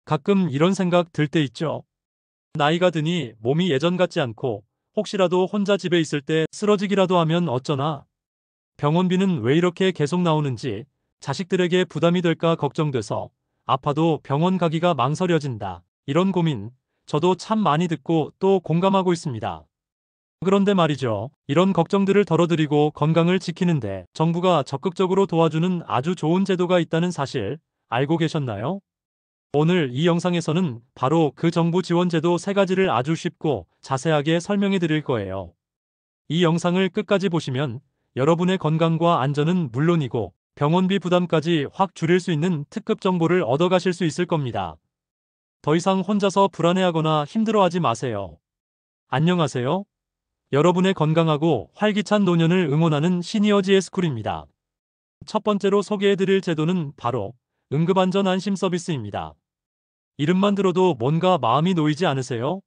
가끔 이런 생각 들 때 있죠. 나이가 드니 몸이 예전 같지 않고 혹시라도 혼자 집에 있을 때 쓰러지기라도 하면 어쩌나. 병원비는 왜 이렇게 계속 나오는지 자식들에게 부담이 될까 걱정돼서 아파도 병원 가기가 망설여진다. 이런 고민 저도 참 많이 듣고 또 공감하고 있습니다. 그런데 말이죠. 이런 걱정들을 덜어드리고 건강을 지키는데 정부가 적극적으로 도와주는 아주 좋은 제도가 있다는 사실 알고 계셨나요? 오늘 이 영상에서는 바로 그 정부 지원 제도 3가지를 아주 쉽고 자세하게 설명해 드릴 거예요. 이 영상을 끝까지 보시면 여러분의 건강과 안전은 물론이고 병원비 부담까지 확 줄일 수 있는 특급 정보를 얻어가실 수 있을 겁니다. 더 이상 혼자서 불안해하거나 힘들어하지 마세요. 안녕하세요. 여러분의 건강하고 활기찬 노년을 응원하는 시니어지의 스쿨입니다. 첫 번째로 소개해드릴 제도는 바로 응급안전안심 서비스입니다. 이름만 들어도 뭔가 마음이 놓이지 않으세요?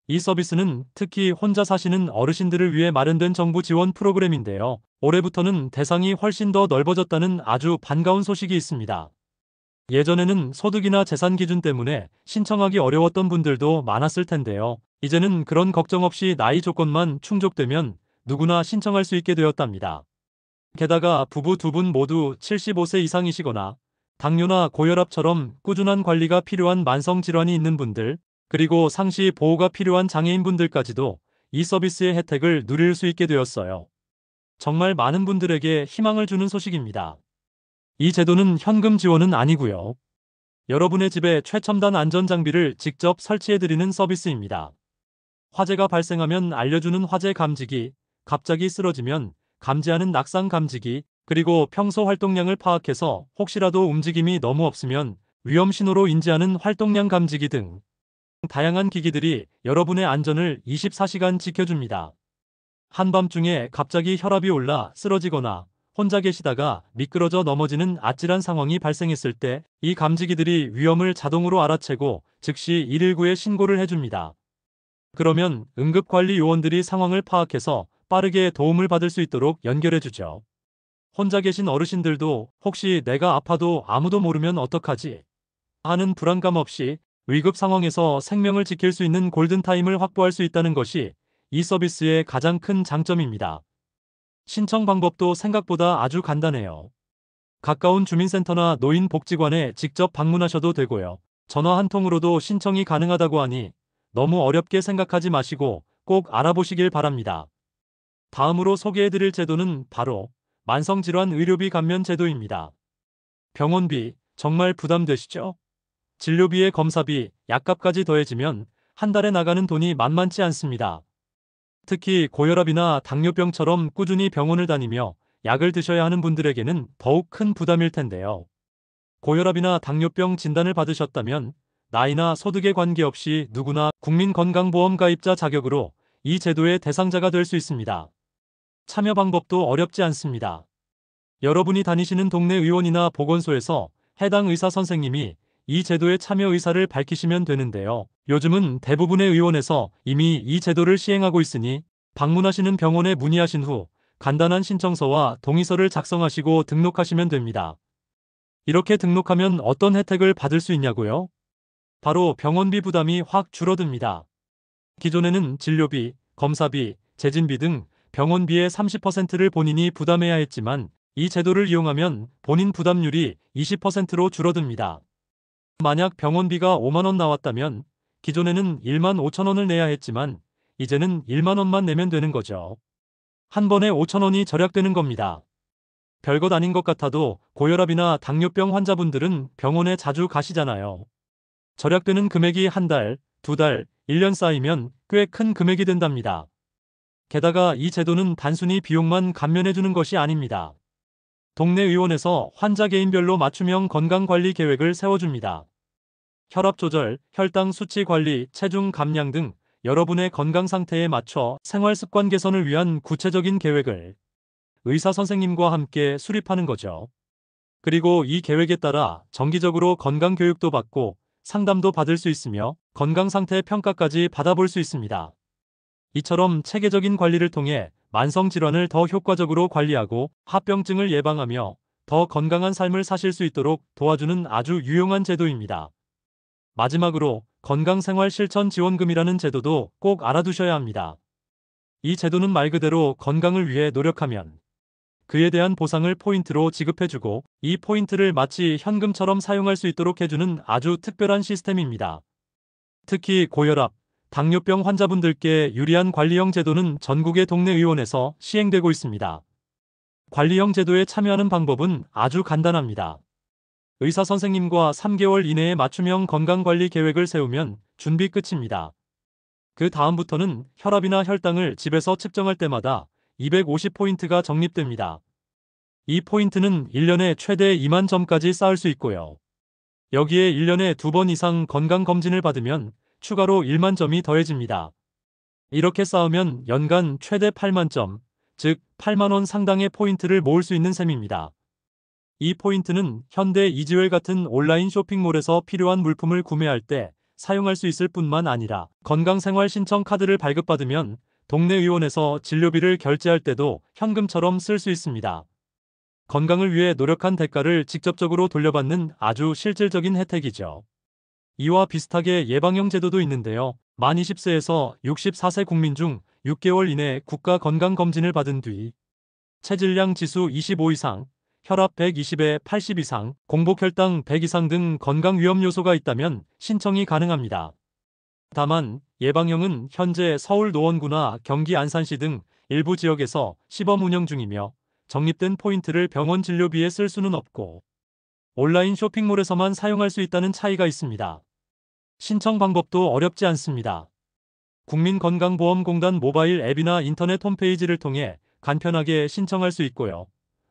이 서비스는 특히 혼자 사시는 어르신들을 위해 마련된 정부 지원 프로그램인데요. 올해부터는 대상이 훨씬 더 넓어졌다는 아주 반가운 소식이 있습니다. 예전에는 소득이나 재산 기준 때문에 신청하기 어려웠던 분들도 많았을 텐데요. 이제는 그런 걱정 없이 나이 조건만 충족되면 누구나 신청할 수 있게 되었답니다. 게다가 부부 2분 모두 75세 이상이시거나 당뇨나 고혈압처럼 꾸준한 관리가 필요한 만성질환이 있는 분들, 그리고 상시 보호가 필요한 장애인분들까지도 이 서비스의 혜택을 누릴 수 있게 되었어요. 정말 많은 분들에게 희망을 주는 소식입니다. 이 제도는 현금 지원은 아니고요. 여러분의 집에 최첨단 안전장비를 직접 설치해드리는 서비스입니다. 화재가 발생하면 알려주는 화재 감지기, 갑자기 쓰러지면 감지하는 낙상 감지기, 그리고 평소 활동량을 파악해서 혹시라도 움직임이 너무 없으면 위험 신호로 인지하는 활동량 감지기 등 다양한 기기들이 여러분의 안전을 24시간 지켜줍니다. 한밤중에 갑자기 혈압이 올라 쓰러지거나 혼자 계시다가 미끄러져 넘어지는 아찔한 상황이 발생했을 때 이 감지기들이 위험을 자동으로 알아채고 즉시 119에 신고를 해줍니다. 그러면 응급관리 요원들이 상황을 파악해서 빠르게 도움을 받을 수 있도록 연결해주죠. 혼자 계신 어르신들도 혹시 내가 아파도 아무도 모르면 어떡하지? 하는 불안감 없이 위급 상황에서 생명을 지킬 수 있는 골든타임을 확보할 수 있다는 것이 이 서비스의 가장 큰 장점입니다. 신청 방법도 생각보다 아주 간단해요. 가까운 주민센터나 노인복지관에 직접 방문하셔도 되고요. 전화 한 통으로도 신청이 가능하다고 하니 너무 어렵게 생각하지 마시고 꼭 알아보시길 바랍니다. 다음으로 소개해드릴 제도는 바로 만성질환 의료비 감면 제도입니다. 병원비 정말 부담되시죠? 진료비에 검사비, 약값까지 더해지면 한 달에 나가는 돈이 만만치 않습니다. 특히 고혈압이나 당뇨병처럼 꾸준히 병원을 다니며 약을 드셔야 하는 분들에게는 더욱 큰 부담일 텐데요. 고혈압이나 당뇨병 진단을 받으셨다면 나이나 소득에 관계없이 누구나 국민건강보험 가입자 자격으로 이 제도의 대상자가 될 수 있습니다. 참여 방법도 어렵지 않습니다. 여러분이 다니시는 동네 의원이나 보건소에서 해당 의사 선생님이 이 제도에 참여 의사를 밝히시면 되는데요. 요즘은 대부분의 의원에서 이미 이 제도를 시행하고 있으니 방문하시는 병원에 문의하신 후 간단한 신청서와 동의서를 작성하시고 등록하시면 됩니다. 이렇게 등록하면 어떤 혜택을 받을 수 있냐고요? 바로 병원비 부담이 확 줄어듭니다. 기존에는 진료비, 검사비, 재진비 등 병원비의 30%를 본인이 부담해야 했지만 이 제도를 이용하면 본인 부담률이 20%로 줄어듭니다. 만약 병원비가 5만 원 나왔다면 기존에는 1만 5천 원을 내야 했지만 이제는 1만 원만 내면 되는 거죠. 한 번에 5천 원이 절약되는 겁니다. 별것 아닌 것 같아도 고혈압이나 당뇨병 환자분들은 병원에 자주 가시잖아요. 절약되는 금액이 한 달, 2달, 1년 쌓이면 꽤 큰 금액이 된답니다. 게다가 이 제도는 단순히 비용만 감면해주는 것이 아닙니다. 동네 의원에서 환자 개인별로 맞춤형 건강관리 계획을 세워줍니다. 혈압 조절, 혈당 수치 관리, 체중 감량 등 여러분의 건강 상태에 맞춰 생활 습관 개선을 위한 구체적인 계획을 의사 선생님과 함께 수립하는 거죠. 그리고 이 계획에 따라 정기적으로 건강 교육도 받고 상담도 받을 수 있으며 건강 상태 평가까지 받아볼 수 있습니다. 이처럼 체계적인 관리를 통해 만성 질환을 더 효과적으로 관리하고 합병증을 예방하며 더 건강한 삶을 사실 수 있도록 도와주는 아주 유용한 제도입니다. 마지막으로 건강생활실천지원금이라는 제도도 꼭 알아두셔야 합니다. 이 제도는 말 그대로 건강을 위해 노력하면 그에 대한 보상을 포인트로 지급해주고 이 포인트를 마치 현금처럼 사용할 수 있도록 해주는 아주 특별한 시스템입니다. 특히 고혈압, 당뇨병 환자분들께 유리한 관리형 제도는 전국의 동네 의원에서 시행되고 있습니다. 관리형 제도에 참여하는 방법은 아주 간단합니다. 의사 선생님과 3개월 이내에 맞춤형 건강관리 계획을 세우면 준비 끝입니다. 그 다음부터는 혈압이나 혈당을 집에서 측정할 때마다 250포인트가 적립됩니다. 이 포인트는 1년에 최대 2만 점까지 쌓을 수 있고요. 여기에 1년에 2번 이상 건강검진을 받으면 추가로 1만 점이 더해집니다. 이렇게 쌓으면 연간 최대 8만 점, 즉 8만 원 상당의 포인트를 모을 수 있는 셈입니다. 이 포인트는 현대 이지웰 같은 온라인 쇼핑몰에서 필요한 물품을 구매할 때 사용할 수 있을 뿐만 아니라 건강생활 신청 카드를 발급받으면 동네 의원에서 진료비를 결제할 때도 현금처럼 쓸 수 있습니다. 건강을 위해 노력한 대가를 직접적으로 돌려받는 아주 실질적인 혜택이죠. 이와 비슷하게 예방형 제도도 있는데요. 만 20세에서 64세 국민 중 6개월 이내 국가건강검진을 받은 뒤 체질량 지수 25 이상, 혈압 120에 80 이상, 공복혈당 100 이상 등 건강 위험 요소가 있다면 신청이 가능합니다. 다만 예방형은 현재 서울 노원구나 경기 안산시 등 일부 지역에서 시범 운영 중이며 적립된 포인트를 병원 진료비에 쓸 수는 없고 온라인 쇼핑몰에서만 사용할 수 있다는 차이가 있습니다. 신청 방법도 어렵지 않습니다. 국민건강보험공단 모바일 앱이나 인터넷 홈페이지를 통해 간편하게 신청할 수 있고요.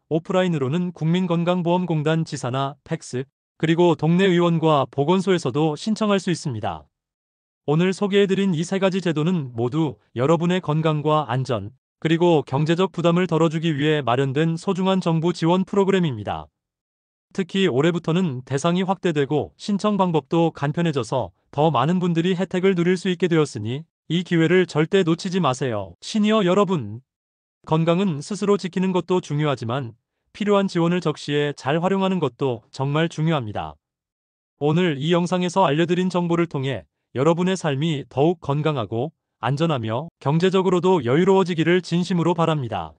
오프라인으로는 국민건강보험공단 지사나 팩스, 그리고 동네 의원과 보건소에서도 신청할 수 있습니다. 오늘 소개해드린 이 세 가지 제도는 모두 여러분의 건강과 안전, 그리고 경제적 부담을 덜어주기 위해 마련된 소중한 정부 지원 프로그램입니다. 특히 올해부터는 대상이 확대되고 신청 방법도 간편해져서 더 많은 분들이 혜택을 누릴 수 있게 되었으니 이 기회를 절대 놓치지 마세요. 시니어 여러분, 건강은 스스로 지키는 것도 중요하지만 필요한 지원을 적시에 잘 활용하는 것도 정말 중요합니다. 오늘 이 영상에서 알려드린 정보를 통해 여러분의 삶이 더욱 건강하고 안전하며 경제적으로도 여유로워지기를 진심으로 바랍니다.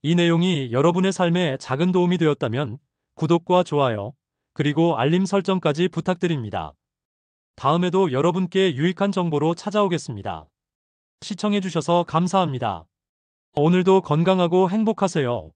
이 내용이 여러분의 삶에 작은 도움이 되었다면 구독과 좋아요, 그리고 알림 설정까지 부탁드립니다. 다음에도 여러분께 유익한 정보로 찾아오겠습니다. 시청해주셔서 감사합니다. 오늘도 건강하고 행복하세요.